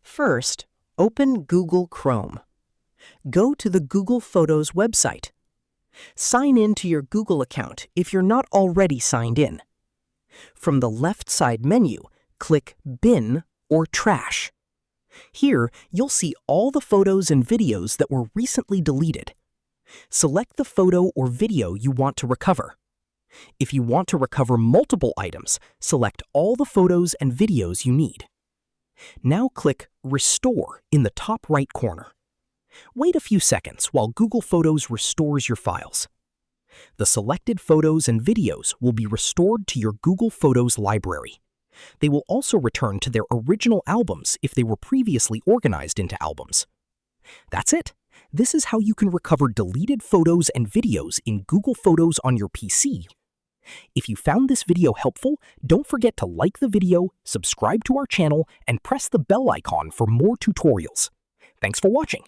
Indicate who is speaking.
Speaker 1: First, open Google Chrome. Go to the Google Photos website. Sign in to your Google account if you're not already signed in. From the left side menu, click Bin or Trash. Here, you'll see all the photos and videos that were recently deleted. Select the photo or video you want to recover. If you want to recover multiple items, select all the photos and videos you need. Now click Restore in the top right corner. Wait a few seconds while Google Photos restores your files. The selected photos and videos will be restored to your Google Photos library. They will also return to their original albums if they were previously organized into albums. That's it. This is how you can recover deleted photos and videos in Google Photos on your PC. If you found this video helpful, don't forget to like the video, subscribe to our channel, and press the bell icon for more tutorials. Thanks for watching.